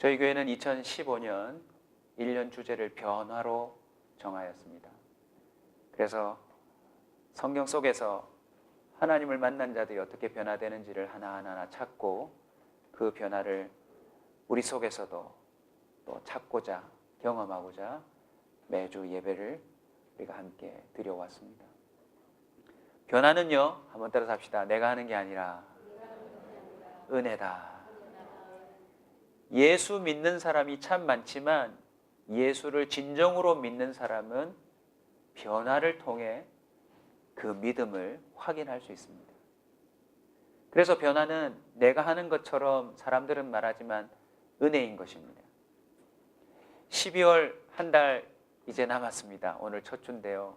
저희 교회는 2015년 1년 주제를 변화로 정하였습니다. 그래서 성경 속에서 하나님을 만난 자들이 어떻게 변화되는지를 하나하나 찾고 그 변화를 우리 속에서도 또 찾고자 경험하고자 매주 예배를 우리가 함께 드려왔습니다. 변화는요, 한번 따라서 합시다. 내가 하는 게 아니라 은혜다. 예수 믿는 사람이 참 많지만 예수를 진정으로 믿는 사람은 변화를 통해 그 믿음을 확인할 수 있습니다. 그래서 변화는 내가 하는 것처럼 사람들은 말하지만 은혜인 것입니다. 12월 한 달 이제 남았습니다. 오늘 첫 주인데요.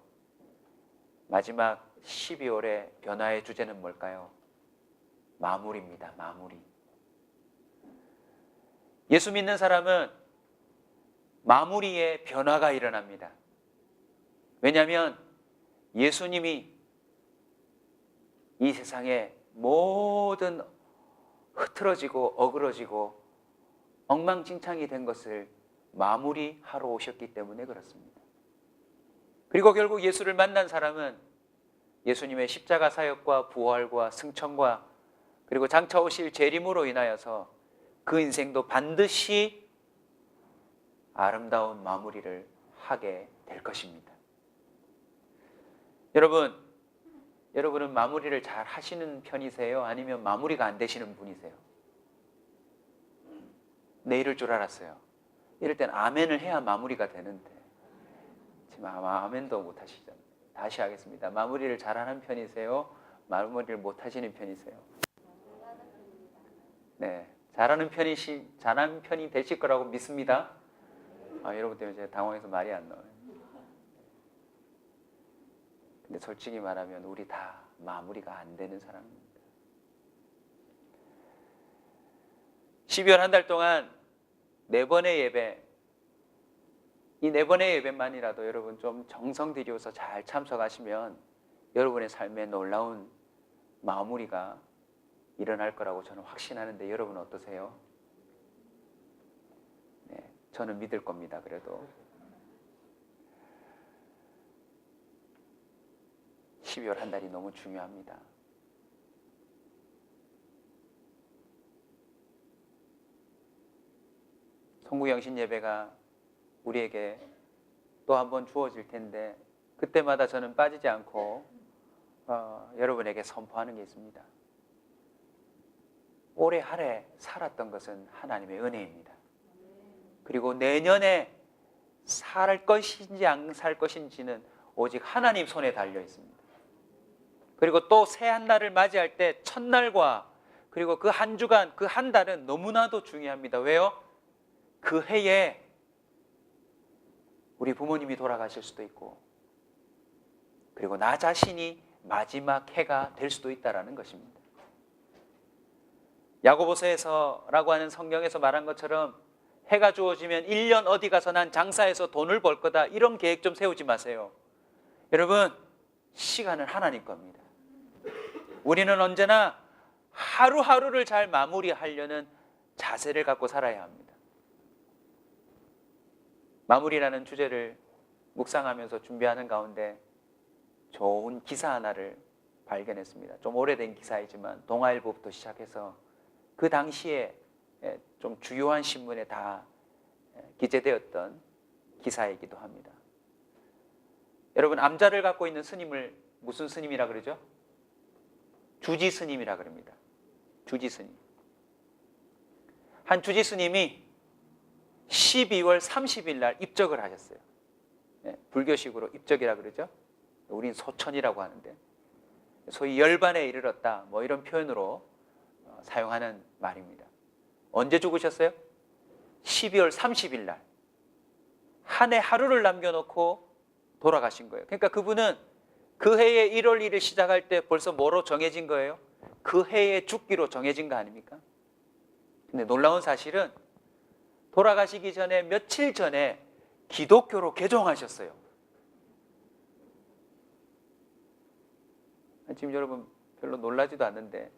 마지막 12월의 변화의 주제는 뭘까요? 마무리입니다. 마무리. 예수 믿는 사람은 마무리에 변화가 일어납니다. 왜냐하면 예수님이 이 세상에 모든 흐트러지고 어그러지고 엉망진창이 된 것을 마무리하러 오셨기 때문에 그렇습니다. 그리고 결국 예수를 만난 사람은 예수님의 십자가 사역과 부활과 승천과 그리고 장차 오실 재림으로 인하여서 그 인생도 반드시 아름다운 마무리를 하게 될 것입니다. 여러분은 마무리를 잘 하시는 편이세요? 아니면 마무리가 안 되시는 분이세요? 네, 이럴 줄 알았어요. 이럴 땐 아멘을 해야 마무리가 되는데 지금 아멘도 못 하시잖아요. 다시 하겠습니다. 마무리를 잘하는 편이세요? 마무리를 못 하시는 편이세요? 네, 잘하는 편이 되실 거라고 믿습니다. 여러분 때문에 제가 당황해서 말이 안 나와요. 근데 솔직히 말하면 우리 다 마무리가 안 되는 사람입니다. 12월 한 달 동안 4번의 예배, 이 4번의 예배만이라도 여러분 좀 정성 들여서 잘 참석하시면 여러분의 삶에 놀라운 마무리가 일어날 거라고 저는 확신하는데 여러분 어떠세요? 네, 저는 믿을 겁니다. 그래도 12월 한 달이 너무 중요합니다. 송구영신 예배가 우리에게 또 한 번 주어질 텐데 그때마다 저는 빠지지 않고 여러분에게 선포하는 게 있습니다. 올해 한 해 살았던 것은 하나님의 은혜입니다. 그리고 내년에 살 것인지 안 살 것인지는 오직 하나님 손에 달려 있습니다. 그리고 또 새 한 달을 맞이할 때 첫날과 그리고 그 한 주간, 그 한 달은 너무나도 중요합니다. 왜요? 그 해에 우리 부모님이 돌아가실 수도 있고 그리고 나 자신이 마지막 해가 될 수도 있다는 것입니다. 야고보서에서라고 하는 성경에서 말한 것처럼 해가 주어지면 1년 어디 가서 난 장사해서 돈을 벌 거다 이런 계획 좀 세우지 마세요. 여러분, 시간은 하나님 겁니다. 우리는 언제나 하루하루를 잘 마무리하려는 자세를 갖고 살아야 합니다. 마무리라는 주제를 묵상하면서 준비하는 가운데 좋은 기사 하나를 발견했습니다. 좀 오래된 기사이지만 동아일보부터 시작해서 그 당시에 좀 주요한 신문에 다 기재되었던 기사이기도 합니다. 여러분, 암자를 갖고 있는 스님을 무슨 스님이라 그러죠? 주지 스님이라 그럽니다. 주지 스님. 한 주지 스님이 12월 30일 날 입적을 하셨어요. 불교식으로 입적이라 그러죠. 우린 소천이라고 하는데 소위 열반에 이르렀다 뭐 이런 표현으로 사용하는 말입니다. 언제 죽으셨어요? 12월 30일 날. 한 해 하루를 남겨놓고 돌아가신 거예요. 그러니까 그분은 그 해에 1월 1일 시작할 때 벌써 뭐로 정해진 거예요? 그 해에 죽기로 정해진 거 아닙니까? 근데 놀라운 사실은 돌아가시기 전에 며칠 전에 기독교로 개종하셨어요. 지금 여러분 별로 놀라지도 않는데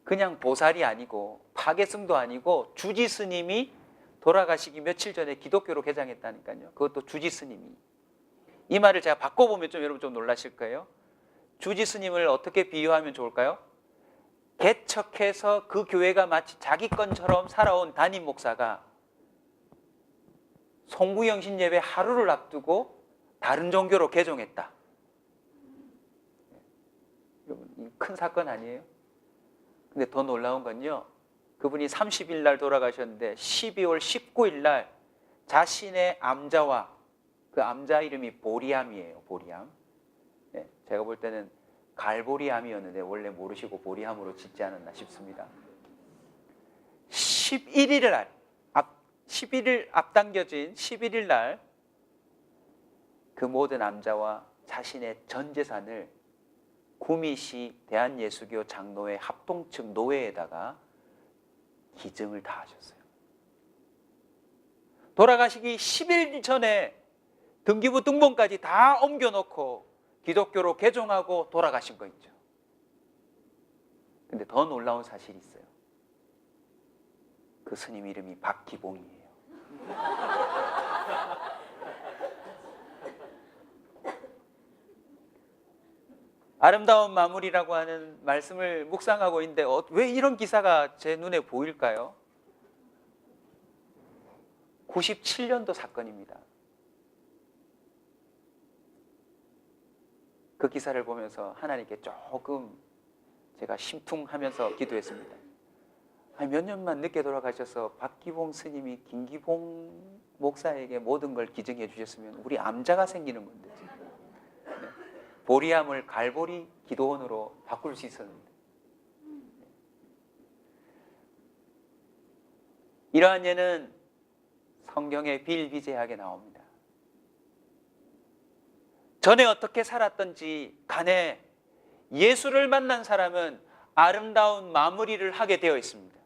그냥 보살이 아니고 파계승도 아니고 주지 스님이 돌아가시기 며칠 전에 기독교로 개장했다니까요. 그것도 주지 스님이. 이 말을 제가 바꿔보면 좀 여러분 좀 놀라실 거예요. 주지 스님을 어떻게 비유하면 좋을까요? 개척해서 그 교회가 마치 자기 건처럼 살아온 담임 목사가 송구영신 예배 하루를 앞두고 다른 종교로 개종했다. 여러분, 큰 사건 아니에요? 근데 더 놀라운 건요, 그분이 30일 날 돌아가셨는데 12월 19일 날 자신의 암자와, 그 암자 이름이 보리암이에요. 보리암. 네, 제가 볼 때는 갈보리암이었는데 원래 모르시고 보리암으로 짓지 않았나 싶습니다. 11일 앞당겨진 11일 날 그 모든 암자와 자신의 전 재산을 구미시 대한예수교 장로회 합동측 노회에다가 기증을 다 하셨어요. 돌아가시기 10일 전에 등기부 등본까지 다 옮겨놓고 기독교로 개종하고 돌아가신 거 있죠. 근데 더 놀라운 사실이 있어요. 그 스님 이름이 박기봉이에요. 아름다운 마무리라고 하는 말씀을 묵상하고 있는데 왜 이런 기사가 제 눈에 보일까요? 97년도 사건입니다. 그 기사를 보면서 하나님께 조금 제가 심퉁하면서 기도했습니다. 몇 년만 늦게 돌아가셔서 박기봉 스님이 김기봉 목사에게 모든 걸 기증해 주셨으면 우리 암자가 생기는 건데, 보리암을 갈보리 기도원으로 바꿀 수 있었는데. 이러한 예는 성경에 비일비재하게 나옵니다. 전에 어떻게 살았던지 간에 예수를 만난 사람은 아름다운 마무리를 하게 되어 있습니다.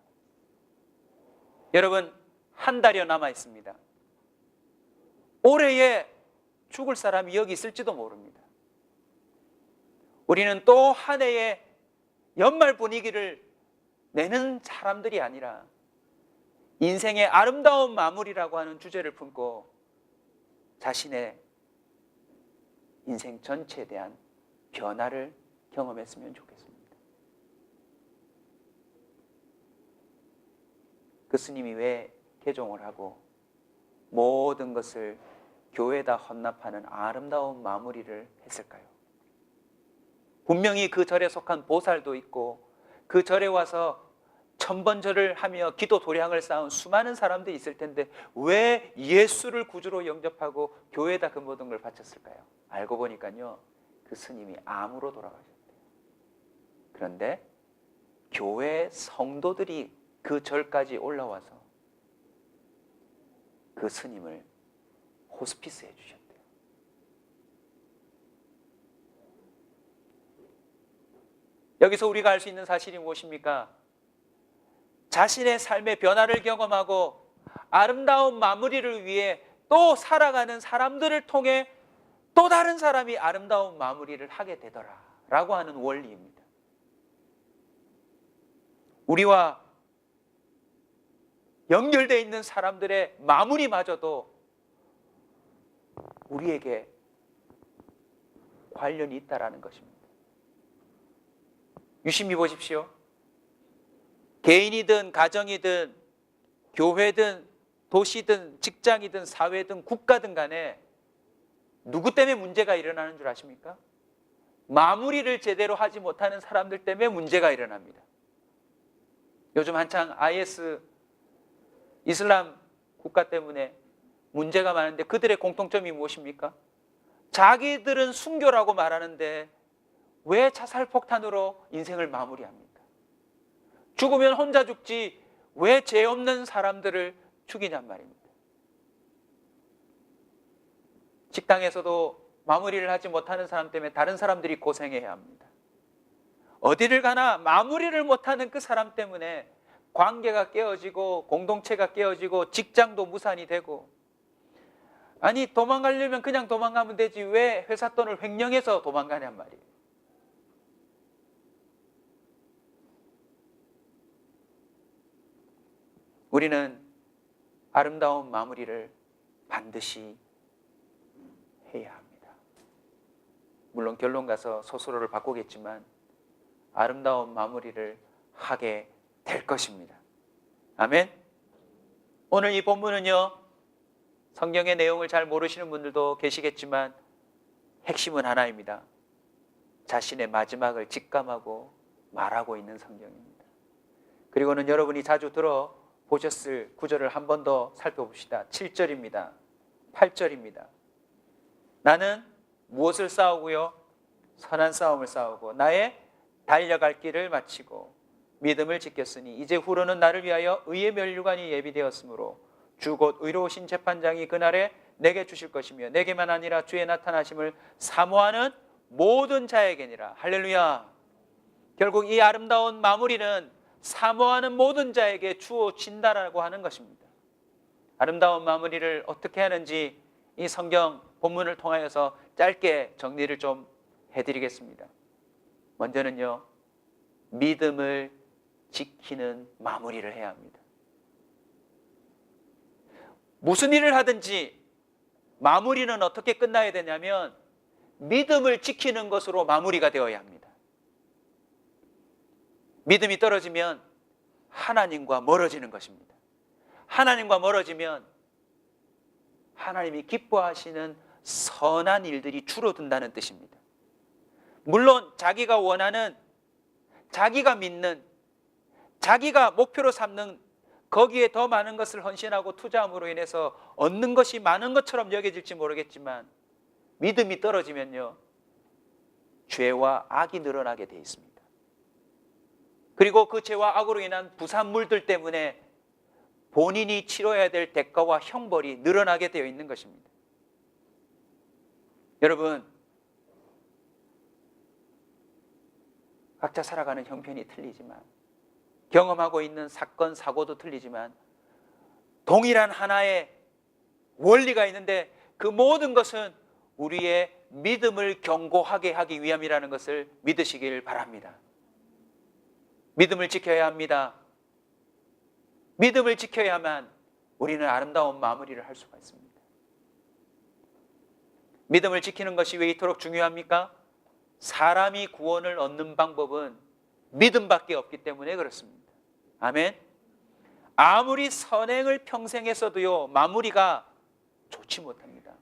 여러분, 한 달여 남아 있습니다. 올해에 죽을 사람이 여기 있을지도 모릅니다. 우리는 또 한 해의 연말 분위기를 내는 사람들이 아니라 인생의 아름다운 마무리라고 하는 주제를 품고 자신의 인생 전체에 대한 변화를 경험했으면 좋겠습니다. 그 스님이 왜 개종을 하고 모든 것을 교회에다 헌납하는 아름다운 마무리를 했을까요? 분명히 그 절에 속한 보살도 있고 그 절에 와서 천번절을 하며 기도 도량을 쌓은 수많은 사람들이 있을 텐데 왜 예수를 구주로 영접하고 교회에다 그 모든 걸 바쳤을까요? 알고 보니까요, 그 스님이 암으로 돌아가셨대요. 그런데 교회 성도들이 그 절까지 올라와서 그 스님을 호스피스 해주셨대요. 여기서 우리가 알 수 있는 사실이 무엇입니까? 자신의 삶의 변화를 경험하고 아름다운 마무리를 위해 또 살아가는 사람들을 통해 또 다른 사람이 아름다운 마무리를 하게 되더라 라고 하는 원리입니다. 우리와 연결되어 있는 사람들의 마무리마저도 우리에게 관련이 있다는 것입니다. 유심히 보십시오. 개인이든 가정이든 교회든 도시든 직장이든 사회든 국가든 간에 누구 때문에 문제가 일어나는 줄 아십니까? 마무리를 제대로 하지 못하는 사람들 때문에 문제가 일어납니다. 요즘 한창 IS 이슬람 국가 때문에 문제가 많은데 그들의 공통점이 무엇입니까? 자기들은 순교라고 말하는데 왜 자살폭탄으로 인생을 마무리합니까? 죽으면 혼자 죽지 왜 죄 없는 사람들을 죽이냔 말입니다. 직장에서도 마무리를 하지 못하는 사람 때문에 다른 사람들이 고생해야 합니다. 어디를 가나 마무리를 못하는 그 사람 때문에 관계가 깨어지고 공동체가 깨어지고 직장도 무산이 되고, 아니 도망가려면 그냥 도망가면 되지 왜 회사 돈을 횡령해서 도망가냔 말이에요. 우리는 아름다운 마무리를 반드시 해야 합니다. 물론 결론 가서 스스로를 바꾸겠지만 아름다운 마무리를 하게 될 것입니다. 아멘. 오늘 이 본문은요, 성경의 내용을 잘 모르시는 분들도 계시겠지만 핵심은 하나입니다. 자신의 마지막을 직감하고 말하고 있는 성경입니다. 그리고는 여러분이 자주 들어보셨을 구절을 한 번 더 살펴봅시다. 7절입니다. 8절입니다. 나는 무엇을 싸우고요? 선한 싸움을 싸우고 나의 달려갈 길을 마치고 믿음을 지켰으니 이제 후로는 나를 위하여 의의 면류관이 예비되었으므로 주 곧 의로우신 재판장이 그날에 내게 주실 것이며 내게만 아니라 주의 나타나심을 사모하는 모든 자에게니라. 할렐루야. 결국 이 아름다운 마무리는 사모하는 모든 자에게 주어진다라고 하는 것입니다. 아름다운 마무리를 어떻게 하는지 이 성경 본문을 통하여서 짧게 정리를 좀 해드리겠습니다. 먼저는요, 믿음을 지키는 마무리를 해야 합니다. 무슨 일을 하든지 마무리는 어떻게 끝나야 되냐면 믿음을 지키는 것으로 마무리가 되어야 합니다. 믿음이 떨어지면 하나님과 멀어지는 것입니다. 하나님과 멀어지면 하나님이 기뻐하시는 선한 일들이 줄어든다는 뜻입니다. 물론 자기가 원하는, 자기가 믿는, 자기가 목표로 삼는 거기에 더 많은 것을 헌신하고 투자함으로 인해서 얻는 것이 많은 것처럼 여겨질지 모르겠지만 믿음이 떨어지면요, 죄와 악이 늘어나게 되어 있습니다. 그리고 그 죄와 악으로 인한 부산물들 때문에 본인이 치러야 될 대가와 형벌이 늘어나게 되어 있는 것입니다. 여러분, 각자 살아가는 형편이 틀리지만, 경험하고 있는 사건, 사고도 틀리지만 동일한 하나의 원리가 있는데 그 모든 것은 우리의 믿음을 견고하게 하기 위함이라는 것을 믿으시길 바랍니다. 믿음을 지켜야 합니다. 믿음을 지켜야만 우리는 아름다운 마무리를 할 수가 있습니다. 믿음을 지키는 것이 왜 이토록 중요합니까? 사람이 구원을 얻는 방법은 믿음밖에 없기 때문에 그렇습니다. 아멘. 아무리 선행을 평생 했어도요, 마무리가 좋지 못합니다.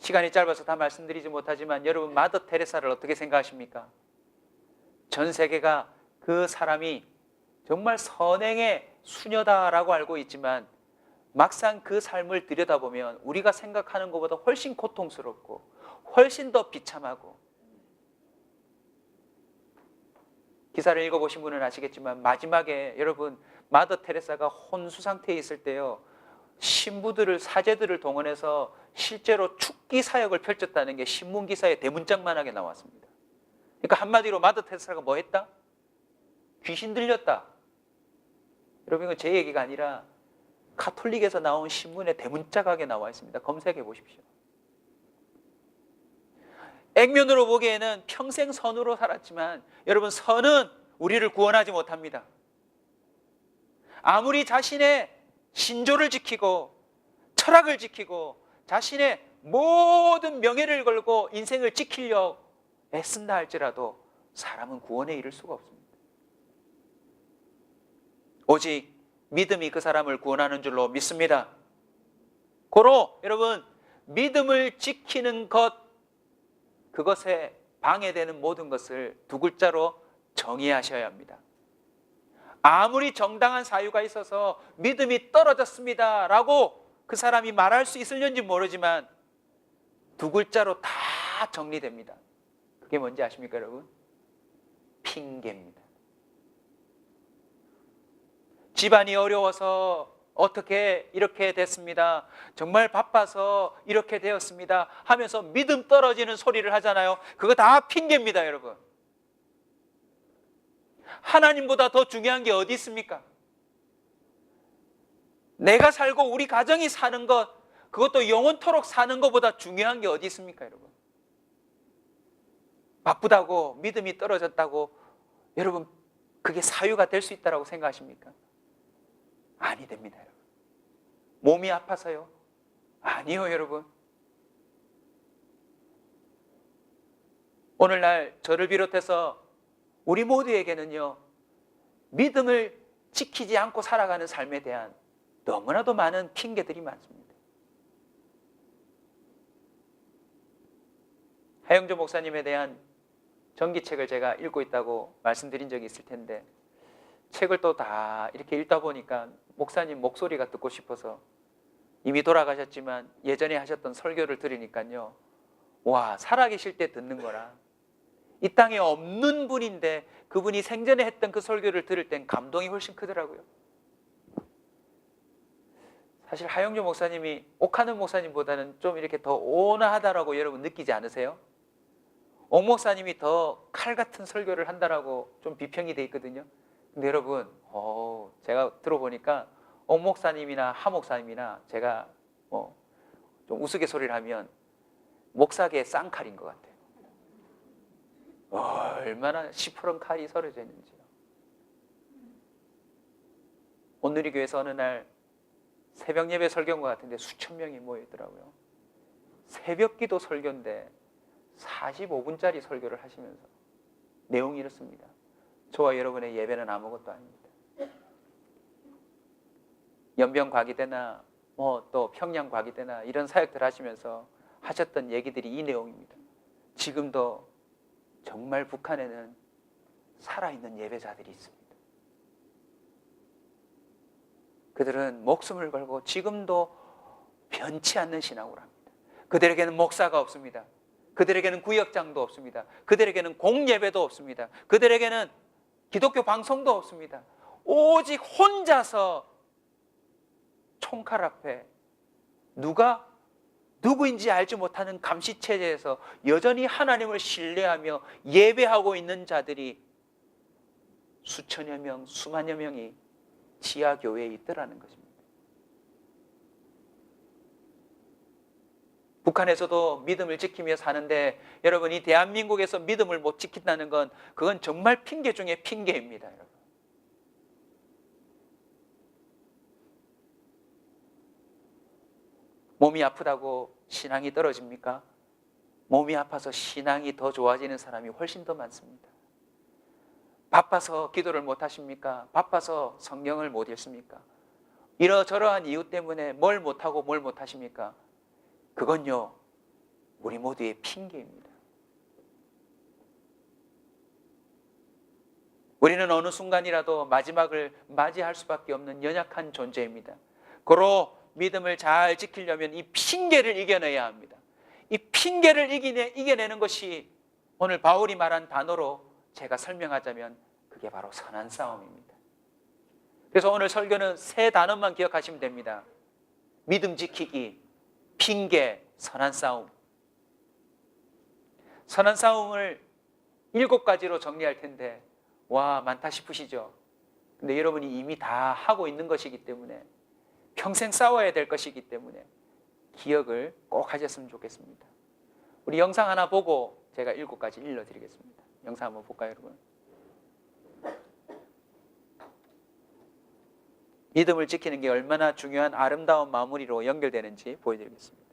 시간이 짧아서 다 말씀드리지 못하지만 여러분, 마더 테레사를 어떻게 생각하십니까? 전 세계가 그 사람이 정말 선행의 수녀다라고 알고 있지만 막상 그 삶을 들여다보면 우리가 생각하는 것보다 훨씬 고통스럽고 훨씬 더 비참하고, 기사를 읽어보신 분은 아시겠지만 마지막에 여러분, 마더 테레사가 혼수 상태에 있을 때요, 신부들을, 사제들을 동원해서 실제로 축기 사역을 펼쳤다는 게 신문기사에 대문짝만하게 나왔습니다. 그러니까 한마디로 마더 테레사가 뭐 했다? 귀신 들렸다. 여러분, 이건 제 얘기가 아니라 가톨릭에서 나온 신문에 대문짝하게 나와 있습니다. 검색해 보십시오. 액면으로 보기에는 평생 선으로 살았지만 여러분, 선은 우리를 구원하지 못합니다. 아무리 자신의 신조를 지키고 철학을 지키고 자신의 모든 명예를 걸고 인생을 지키려 애쓴다 할지라도 사람은 구원에 이를 수가 없습니다. 오직 믿음이 그 사람을 구원하는 줄로 믿습니다. 고로 여러분, 믿음을 지키는 것, 그것에 방해되는 모든 것을 두 글자로 정의하셔야 합니다. 아무리 정당한 사유가 있어서 믿음이 떨어졌습니다 라고 그 사람이 말할 수 있을는지 모르지만 두 글자로 다 정리됩니다. 그게 뭔지 아십니까 여러분? 핑계입니다. 집안이 어려워서 어떻게 이렇게 됐습니다. 정말 바빠서 이렇게 되었습니다 하면서 믿음 떨어지는 소리를 하잖아요. 그거 다 핑계입니다 여러분. 하나님보다 더 중요한 게 어디 있습니까? 내가 살고 우리 가정이 사는 것, 그것도 영원토록 사는 것보다 중요한 게 어디 있습니까 여러분? 바쁘다고 믿음이 떨어졌다고 여러분 그게 사유가 될 수 있다고 생각하십니까? 아니 됩니다 여러분. 몸이 아파서요? 아니요, 여러분. 오늘날 저를 비롯해서 우리 모두에게는요, 믿음을 지키지 않고 살아가는 삶에 대한 너무나도 많은 핑계들이 많습니다. 하영조 목사님에 대한 전기책을 제가 읽고 있다고 말씀드린 적이 있을 텐데, 책을 또 다 이렇게 읽다 보니까 목사님 목소리가 듣고 싶어서, 이미 돌아가셨지만 예전에 하셨던 설교를 들으니까요, 와, 살아계실 때 듣는 거랑 이 땅에 없는 분인데 그분이 생전에 했던 그 설교를 들을 땐 감동이 훨씬 크더라고요. 사실 하영조 목사님이 옥하는 목사님보다는 좀 이렇게 더 온화하다라고 여러분 느끼지 않으세요? 옥 목사님이 더 칼 같은 설교를 한다라고 좀 비평이 돼 있거든요. 근데 여러분, 제가 들어보니까 옥 목사님이나 하 목사님이나 제가 좀 우스갯소리를 하면 목사계의 쌍칼인 것 같아요. 얼마나 시퍼런 칼이 썰어져 있는지요. 온누리교회에서 어느 날 새벽 예배 설교인 것 같은데 수천 명이 모여있더라고요. 새벽 기도 설교인데 45분짜리 설교를 하시면서 내용이 이렇습니다. 저와 여러분의 예배는 아무것도 아닙니다. 연변과기대나 또 평양과기대나 이런 사역들 하시면서 하셨던 얘기들이 이 내용입니다. 지금도 정말 북한에는 살아있는 예배자들이 있습니다. 그들은 목숨을 걸고 지금도 변치 않는 신앙을 합니다. 그들에게는 목사가 없습니다. 그들에게는 구역장도 없습니다. 그들에게는 공예배도 없습니다. 그들에게는 기독교 방송도 없습니다. 오직 혼자서 총칼 앞에 누가 누구인지 알지 못하는 감시체제에서 여전히 하나님을 신뢰하며 예배하고 있는 자들이 수천여 명, 수만여 명이 지하교회에 있더라는 것입니다. 북한에서도 믿음을 지키며 사는데 여러분, 이 대한민국에서 믿음을 못 지킨다는 건 그건 정말 핑계 중에 핑계입니다. 여러분. 몸이 아프다고 신앙이 떨어집니까? 몸이 아파서 신앙이 더 좋아지는 사람이 훨씬 더 많습니다. 바빠서 기도를 못 하십니까? 바빠서 성경을 못 읽습니까? 이러저러한 이유 때문에 뭘 못하고 뭘 못 하십니까? 그건요, 우리 모두의 핑계입니다. 우리는 어느 순간이라도 마지막을 맞이할 수밖에 없는 연약한 존재입니다. 고로 믿음을 잘 지키려면 이 핑계를 이겨내야 합니다. 이 핑계를 이겨내는 것이 오늘 바울이 말한 단어로 제가 설명하자면 그게 바로 선한 싸움입니다. 그래서 오늘 설교는 세 단어만 기억하시면 됩니다. 믿음 지키기, 핑계, 선한 싸움. 선한 싸움을 7가지로 정리할 텐데 와, 많다 싶으시죠? 근데 여러분이 이미 다 하고 있는 것이기 때문에, 평생 싸워야 될 것이기 때문에 기억을 꼭 하셨으면 좋겠습니다. 우리 영상 하나 보고 제가 7가지 일러드리겠습니다. 영상 한번 볼까요, 여러분? 믿음을 지키는 게 얼마나 중요한 아름다운 마무리로 연결되는지 보여드리겠습니다.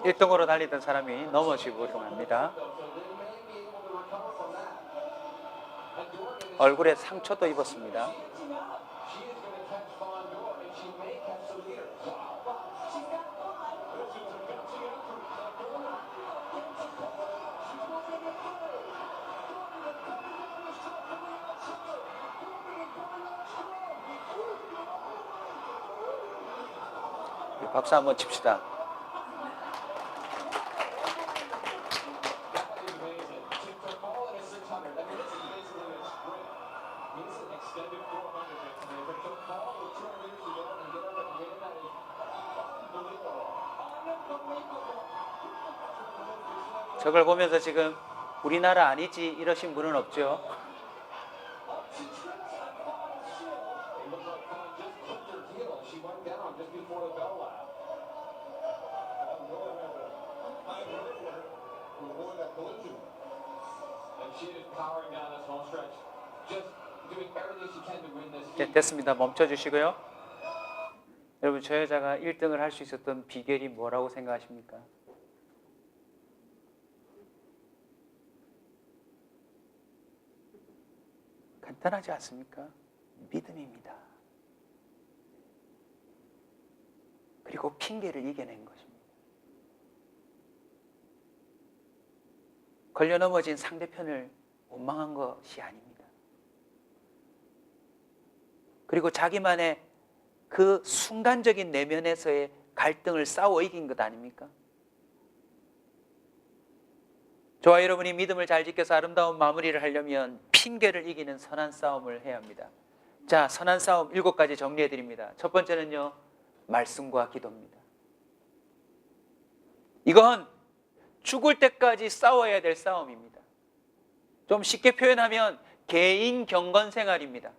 1등으로 달리던 사람이 넘어지고 합니다. 얼굴에 상처도 입었습니다. 박수 한번 칩시다. 저걸 보면서 지금 우리나라 아니지 이러신 분은 없죠? 네, 됐습니다. 멈춰주시고요. 여러분, 저 여자가 1등을 할 수 있었던 비결이 뭐라고 생각하십니까? 간단하지 않습니까? 믿음입니다. 그리고 핑계를 이겨낸 것입니다. 걸려 넘어진 상대편을 원망한 것이 아닙니다. 그리고 자기만의 그 순간적인 내면에서의 갈등을 싸워 이긴 것 아닙니까? 저와 여러분이 믿음을 잘 지켜서 아름다운 마무리를 하려면 핑계를 이기는 선한 싸움을 해야 합니다. 자, 선한 싸움 7가지 정리해 드립니다. 첫 번째는요, 말씀과 기도입니다. 이건 죽을 때까지 싸워야 될 싸움입니다. 좀 쉽게 표현하면 개인 경건 생활입니다.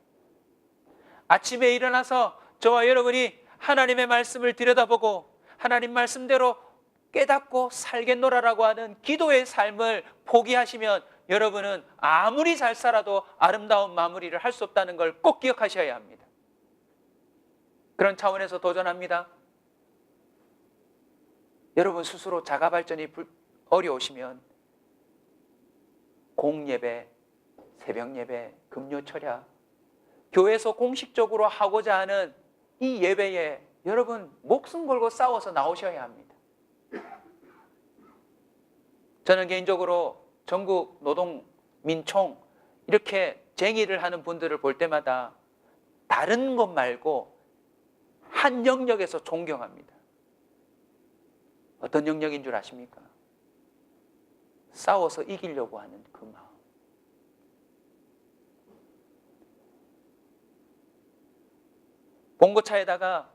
아침에 일어나서 저와 여러분이 하나님의 말씀을 들여다보고 하나님 말씀대로 깨닫고 살겠노라라고 하는 기도의 삶을 포기하시면 여러분은 아무리 잘 살아도 아름다운 마무리를 할 수 없다는 걸 꼭 기억하셔야 합니다. 그런 차원에서 도전합니다. 여러분 스스로 자가 발전이 어려우시면 공예배, 새벽예배, 금요철야, 교회에서 공식적으로 하고자 하는 이 예배에 여러분 목숨 걸고 싸워서 나오셔야 합니다. 저는 개인적으로 전국 노동민총 이렇게 쟁의를 하는 분들을 볼 때마다 다른 것 말고 한 영역에서 존경합니다. 어떤 영역인 줄 아십니까? 싸워서 이기려고 하는 그 마음. 봉고차에다가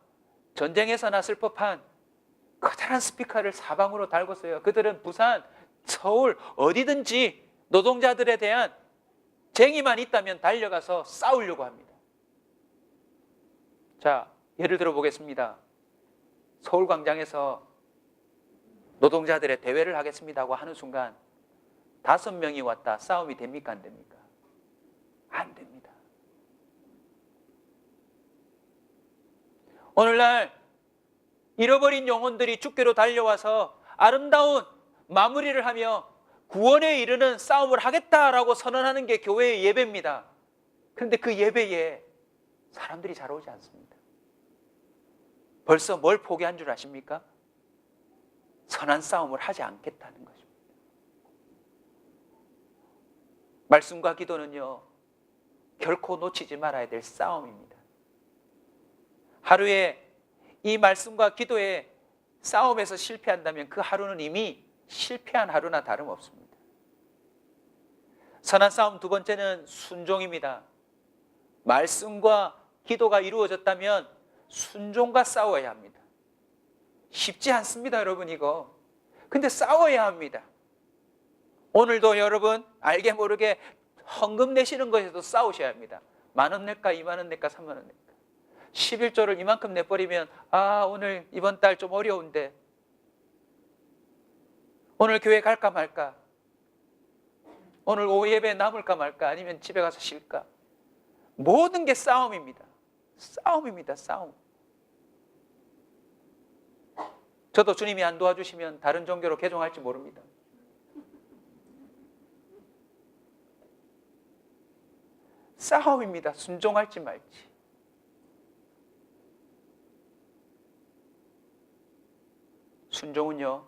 전쟁에서 났을 법한 커다란 스피커를 사방으로 달궜어요. 그들은 부산, 서울 어디든지 노동자들에 대한 쟁의만 있다면 달려가서 싸우려고 합니다. 자, 예를 들어 보겠습니다. 서울광장에서 노동자들의 대회를 하겠습니다고 하는 순간 5명이 왔다. 싸움이 됩니까? 안 됩니까? 안 됩니다. 오늘날 잃어버린 영혼들이 주께로 달려와서 아름다운 마무리를 하며 구원에 이르는 싸움을 하겠다라고 선언하는 게 교회의 예배입니다. 그런데 그 예배에 사람들이 잘 오지 않습니다. 벌써 뭘 포기한 줄 아십니까? 선한 싸움을 하지 않겠다는 것입니다. 말씀과 기도는요, 결코 놓치지 말아야 될 싸움입니다. 하루에 이 말씀과 기도의 싸움에서 실패한다면 그 하루는 이미 실패한 하루나 다름없습니다. 선한 싸움 두 번째는 순종입니다. 말씀과 기도가 이루어졌다면 순종과 싸워야 합니다. 쉽지 않습니다, 여러분 이거. 근데 싸워야 합니다. 오늘도 여러분 알게 모르게 헌금 내시는 것에도 싸우셔야 합니다. 10,000원 낼까 20,000원 낼까 30,000원 낼까. 11조를 이만큼 내버리면 오늘 이번 달 좀 어려운데 오늘 교회 갈까 말까, 오늘 오후 예배 남을까 말까, 아니면 집에 가서 쉴까. 모든 게 싸움입니다. 싸움입니다. 싸움. 저도 주님이 안 도와주시면 다른 종교로 개종할지 모릅니다. 싸움입니다. 순종할지 말지. 순종은요,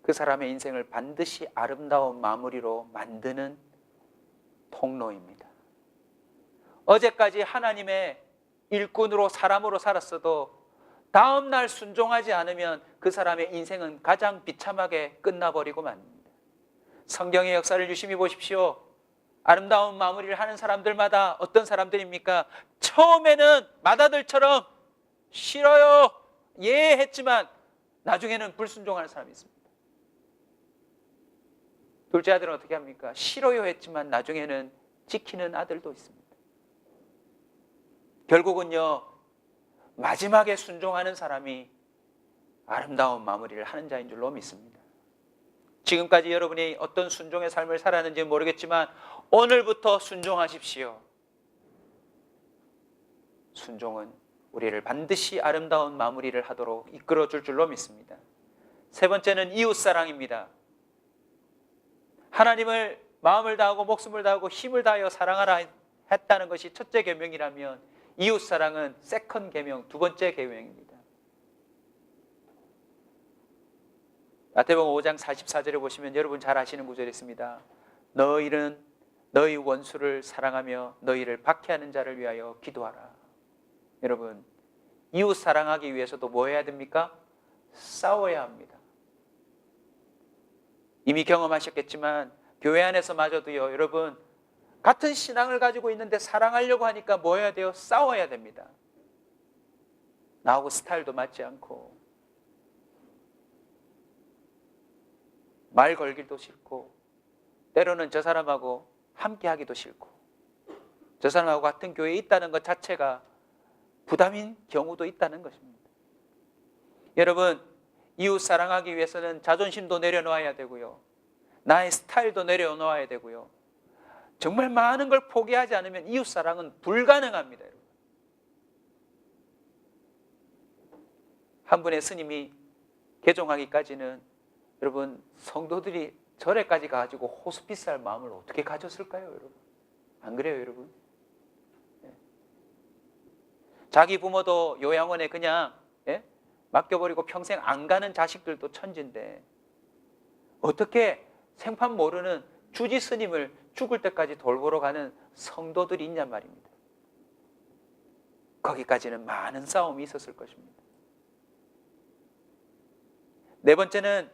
그 사람의 인생을 반드시 아름다운 마무리로 만드는 통로입니다. 어제까지 하나님의 일꾼으로 사람으로 살았어도 다음 날 순종하지 않으면 그 사람의 인생은 가장 비참하게 끝나버리고 맙니다. 성경의 역사를 유심히 보십시오. 아름다운 마무리를 하는 사람들마다 어떤 사람들입니까? 처음에는 맏아들처럼 싫어요, 예 했지만 나중에는 불순종하는 사람이 있습니다. 둘째 아들은 어떻게 합니까? 싫어요 했지만 나중에는 지키는 아들도 있습니다. 결국은요, 마지막에 순종하는 사람이 아름다운 마무리를 하는 자인 줄로 믿습니다. 지금까지 여러분이 어떤 순종의 삶을 살았는지 모르겠지만 오늘부터 순종하십시오. 순종은 우리를 반드시 아름다운 마무리를 하도록 이끌어 줄 줄로 믿습니다. 세 번째는 이웃사랑입니다. 하나님을 마음을 다하고 목숨을 다하고 힘을 다하여 사랑하라 했다는 것이 첫째 계명이라면 이웃사랑은 세컨 계명, 두 번째 계명입니다. 마태복음 5장 44절에 보시면 여러분 잘 아시는 구절이 있습니다. 너희는 너희 원수를 사랑하며 너희를 박해하는 자를 위하여 기도하라. 여러분, 이웃 사랑하기 위해서도 뭐 해야 됩니까? 싸워야 합니다. 이미 경험하셨겠지만 교회 안에서마저도요, 여러분 같은 신앙을 가지고 있는데 사랑하려고 하니까 뭐 해야 돼요? 싸워야 됩니다. 나하고 스타일도 맞지 않고 말 걸기도 싫고 때로는 저 사람하고 함께 하기도 싫고 저 사람하고 같은 교회에 있다는 것 자체가 부담인 경우도 있다는 것입니다. 여러분, 이웃 사랑하기 위해서는 자존심도 내려놓아야 되고요, 나의 스타일도 내려놓아야 되고요, 정말 많은 걸 포기하지 않으면 이웃 사랑은 불가능합니다. 여러분. 한 분의 스님이 개종하기까지는 여러분 성도들이 절에까지 가가지고 호스피스 할 마음을 어떻게 가졌을까요, 여러분? 안 그래요, 여러분? 네. 자기 부모도 요양원에 그냥 맡겨버리고 평생 안 가는 자식들도 천진데 어떻게 생판 모르는 주지 스님을 죽을 때까지 돌보러 가는 성도들이 있냔 말입니다. 거기까지는 많은 싸움이 있었을 것입니다. 네 번째는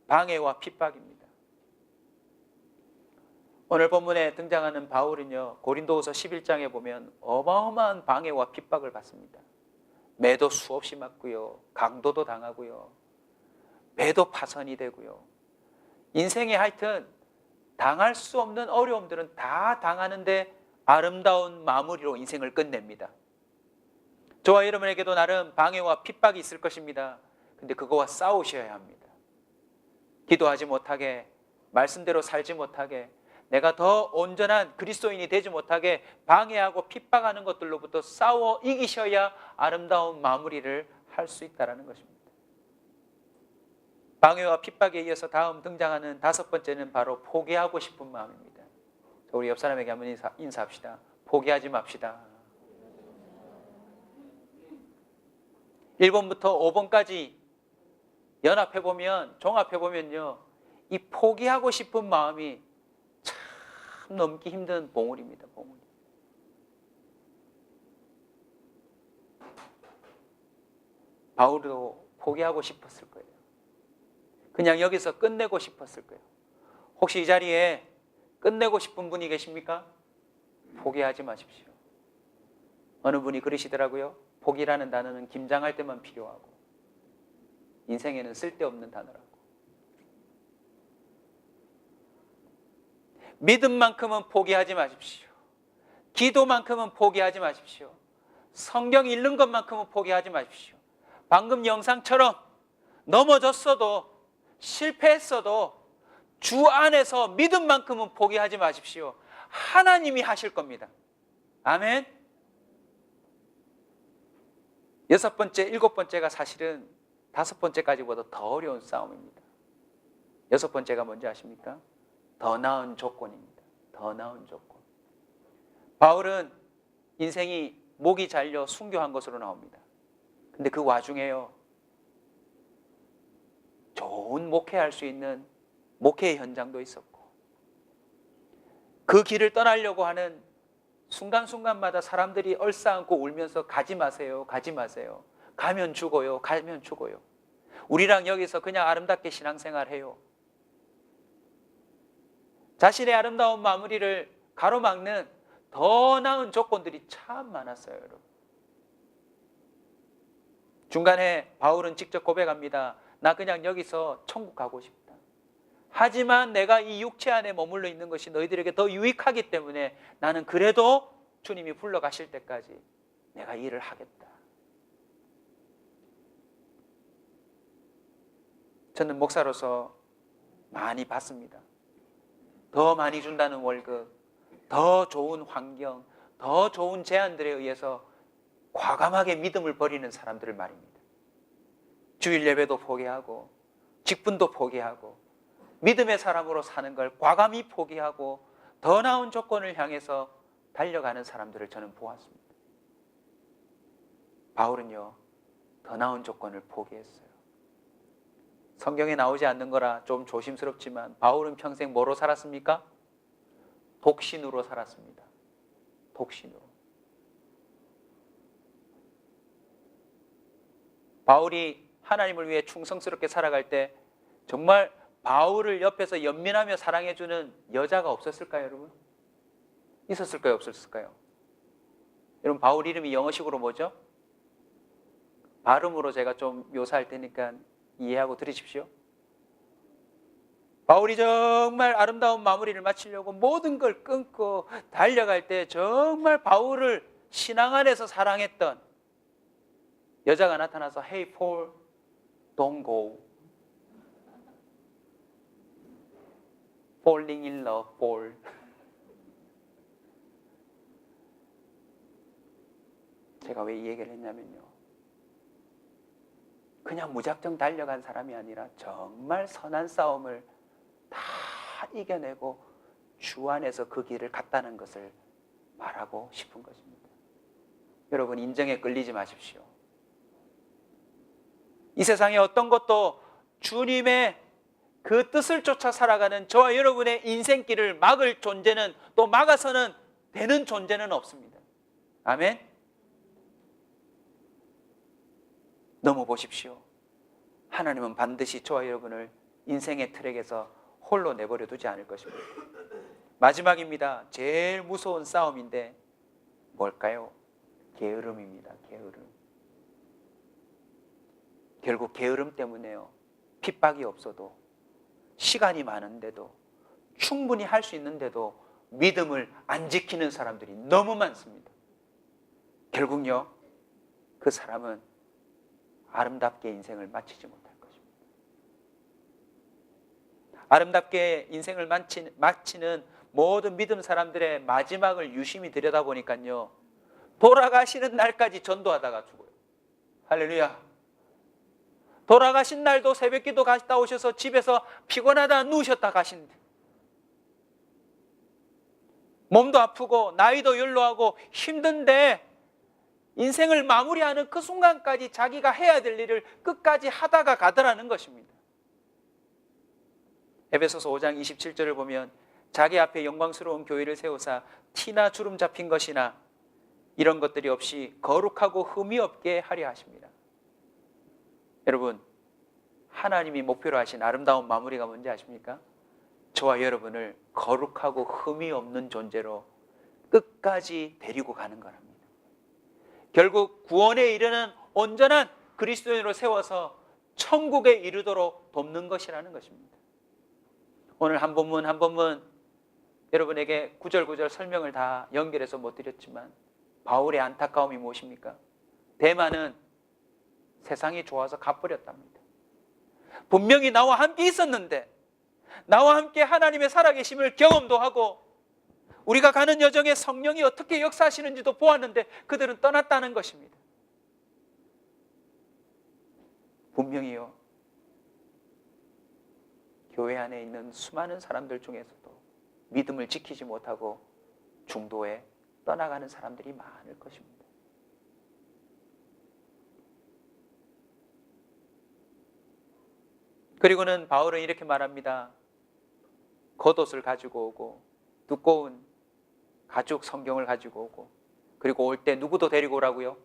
방해와 핍박입니다. 오늘 본문에 등장하는 바울은요, 고린도후서 11장에 보면 어마어마한 방해와 핍박을 받습니다. 매도 수없이 맞고요, 강도도 당하고요, 배도 파선이 되고요, 인생에 하여튼 당할 수 없는 어려움들은 다 당하는데 아름다운 마무리로 인생을 끝냅니다. 저와 여러분에게도 나름 방해와 핍박이 있을 것입니다. 근데 그거와 싸우셔야 합니다. 기도하지 못하게, 말씀대로 살지 못하게, 내가 더 온전한 그리스도인이 되지 못하게 방해하고 핍박하는 것들로부터 싸워 이기셔야 아름다운 마무리를 할 수 있다는 것입니다. 방해와 핍박에 이어서 다음 등장하는 다섯 번째는 바로 포기하고 싶은 마음입니다. 우리 옆 사람에게 한번 인사합시다. 포기하지 맙시다. 1번부터 5번까지 연합해보면, 종합해보면요, 이 포기하고 싶은 마음이 참 넘기 힘든 봉우리입니다. 봉우리. 바울도 포기하고 싶었을 거예요. 그냥 여기서 끝내고 싶었을 거예요. 혹시 이 자리에 끝내고 싶은 분이 계십니까? 포기하지 마십시오. 어느 분이 그러시더라고요. 포기라는 단어는 김장할 때만 필요하고 인생에는 쓸데없는 단어라고. 믿음만큼은 포기하지 마십시오. 기도만큼은 포기하지 마십시오. 성경 읽는 것만큼은 포기하지 마십시오. 방금 영상처럼 넘어졌어도 실패했어도 주 안에서 믿음만큼은 포기하지 마십시오. 하나님이 하실 겁니다. 아멘. 여섯 번째, 일곱 번째가 사실은 다섯 번째까지보다 더 어려운 싸움입니다. 여섯 번째가 뭔지 아십니까? 더 나은 조건입니다. 더 나은 조건. 바울은 인생이 목이 잘려 순교한 것으로 나옵니다. 근데 그 와중에요, 좋은 목회할 수 있는 목회의 현장도 있었고, 그 길을 떠나려고 하는 순간순간마다 사람들이 얼싸안고 울면서 가지 마세요, 가지 마세요. 가면 죽어요, 가면 죽어요. 우리랑 여기서 그냥 아름답게 신앙생활해요. 자신의 아름다운 마무리를 가로막는 더 나은 조건들이 참 많았어요, 여러분. 중간에 바울은 직접 고백합니다. 나 그냥 여기서 천국 가고 싶다. 하지만 내가 이 육체 안에 머물러 있는 것이 너희들에게 더 유익하기 때문에 나는 그래도 주님이 불러가실 때까지 내가 일을 하겠다. 저는 목사로서 많이 받습니다. 더 많이 준다는 월급, 더 좋은 환경, 더 좋은 제안들에 의해서 과감하게 믿음을 버리는 사람들을 말입니다. 주일 예배도 포기하고 직분도 포기하고 믿음의 사람으로 사는 걸 과감히 포기하고 더 나은 조건을 향해서 달려가는 사람들을 저는 보았습니다. 바울은요, 더 나은 조건을 포기했어요. 성경에 나오지 않는 거라 좀 조심스럽지만 바울은 평생 뭐로 살았습니까? 독신으로 살았습니다. 독신으로. 바울이 하나님을 위해 충성스럽게 살아갈 때 정말 바울을 옆에서 연민하며 사랑해주는 여자가 없었을까요, 여러분? 있었을까요, 없었을까요? 여러분, 바울 이름이 영어식으로 뭐죠? 발음으로 제가 좀 묘사할 테니까 이해하고 들으십시오. 바울이 정말 아름다운 마무리를 마치려고 모든 걸 끊고 달려갈 때 정말 바울을 신앙 안에서 사랑했던 여자가 나타나서 Hey Paul, don't go. Falling in love, Paul. 제가 왜 이 얘기를 했냐면요, 그냥 무작정 달려간 사람이 아니라 정말 선한 싸움을 다 이겨내고 주 안에서 그 길을 갔다는 것을 말하고 싶은 것입니다. 여러분, 인정에 끌리지 마십시오. 이 세상에 어떤 것도 주님의 그 뜻을 쫓아 살아가는 저와 여러분의 인생길을 막을 존재는, 또 막아서는 되는 존재는 없습니다. 아멘? 넘어보십시오. 하나님은 반드시 저와 여러분을 인생의 트랙에서 홀로 내버려 두지 않을 것입니다. 마지막입니다. 제일 무서운 싸움인데 뭘까요? 게으름입니다. 게으름. 결국 게으름 때문에요, 핍박이 없어도, 시간이 많은데도, 충분히 할 수 있는데도 믿음을 안 지키는 사람들이 너무 많습니다. 결국요, 그 사람은 아름답게 인생을 마치지 못할 것입니다. 아름답게 인생을 마치는 모든 믿음 사람들의 마지막을 유심히 들여다보니까요, 돌아가시는 날까지 전도하다가 죽어요. 할렐루야. 돌아가신 날도 새벽기도 갔다 오셔서 집에서 피곤하다 누우셨다 가신대. 몸도 아프고 나이도 연로하고 힘든데 인생을 마무리하는 그 순간까지 자기가 해야 될 일을 끝까지 하다가 가더라는 것입니다. 에베소서 5장 27절을 보면 자기 앞에 영광스러운 교회를 세우사 티나 주름 잡힌 것이나 이런 것들이 없이 거룩하고 흠이 없게 하려 하십니다. 여러분, 하나님이 목표로 하신 아름다운 마무리가 뭔지 아십니까? 저와 여러분을 거룩하고 흠이 없는 존재로 끝까지 데리고 가는 거랍니다. 결국 구원에 이르는 온전한 그리스도인으로 세워서 천국에 이르도록 돕는 것이라는 것입니다. 오늘 한 본문 한 본문 여러분에게 구절구절 설명을 다 연결해서 못 드렸지만 바울의 안타까움이 무엇입니까? 대만은 세상이 좋아서 가버렸답니다. 분명히 나와 함께 있었는데, 나와 함께 하나님의 살아계심을 경험도 하고 우리가 가는 여정에 성령이 어떻게 역사하시는지도 보았는데 그들은 떠났다는 것입니다. 분명히요, 교회 안에 있는 수많은 사람들 중에서도 믿음을 지키지 못하고 중도에 떠나가는 사람들이 많을 것입니다. 그리고는 바울은 이렇게 말합니다. 겉옷을 가지고 오고 두꺼운 가죽 성경을 가지고 오고, 그리고 올 때 누구도 데리고 오라고요?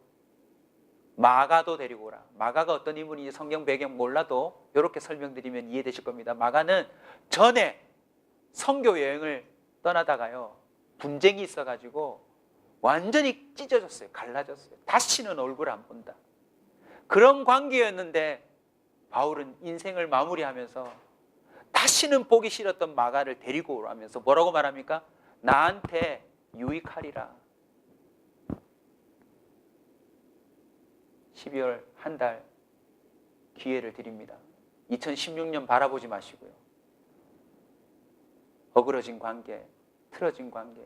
마가도 데리고 오라. 마가가 어떤 인물인지 성경 배경 몰라도 이렇게 설명드리면 이해되실 겁니다. 마가는 전에 선교 여행을 떠나다가요, 분쟁이 있어가지고 완전히 찢어졌어요. 갈라졌어요. 다시는 얼굴 안 본다. 그런 관계였는데 바울은 인생을 마무리하면서 다시는 보기 싫었던 마가를 데리고 오라면서 뭐라고 말합니까? 나한테 유익하리라. 12월 한 달 기회를 드립니다. 2016년 바라보지 마시고요. 어그러진 관계, 틀어진 관계,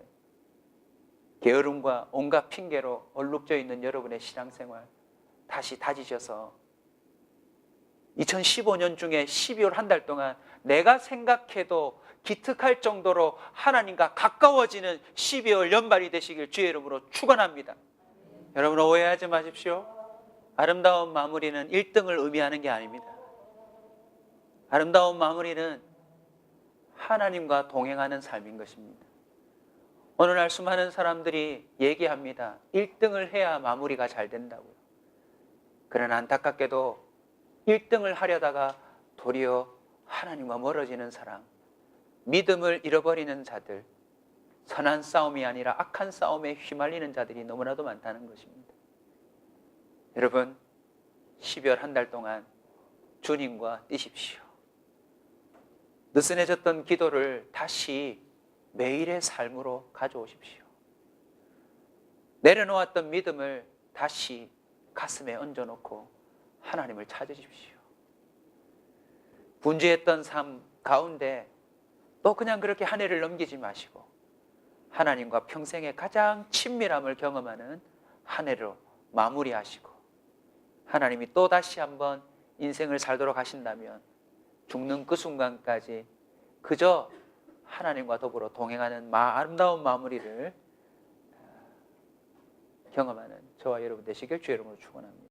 게으름과 온갖 핑계로 얼룩져 있는 여러분의 신앙생활 다시 다지셔서 2015년 중에 12월 한 달 동안 내가 생각해도 기특할 정도로 하나님과 가까워지는 12월 연말이 되시길 주의 이름으로 축원합니다. 여러분 오해하지 마십시오. 아름다운 마무리는 1등을 의미하는 게 아닙니다. 아름다운 마무리는 하나님과 동행하는 삶인 것입니다. 오늘날 수많은 사람들이 얘기합니다. 1등을 해야 마무리가 잘 된다고요. 그러나 안타깝게도 1등을 하려다가 도리어 하나님과 멀어지는 사람, 믿음을 잃어버리는 자들, 선한 싸움이 아니라 악한 싸움에 휘말리는 자들이 너무나도 많다는 것입니다. 여러분, 12월 한 달 동안 주님과 뛰십시오. 느슨해졌던 기도를 다시 매일의 삶으로 가져오십시오. 내려놓았던 믿음을 다시 가슴에 얹어놓고 하나님을 찾으십시오. 분주했던 삶 가운데 또 그냥 그렇게 한 해를 넘기지 마시고 하나님과 평생의 가장 친밀함을 경험하는 한 해로 마무리하시고, 하나님이 또 다시 한번 인생을 살도록 하신다면 죽는 그 순간까지 그저 하나님과 더불어 동행하는 아름다운 마무리를 경험하는 저와 여러분 되시길 주의 이름으로 축원합니다.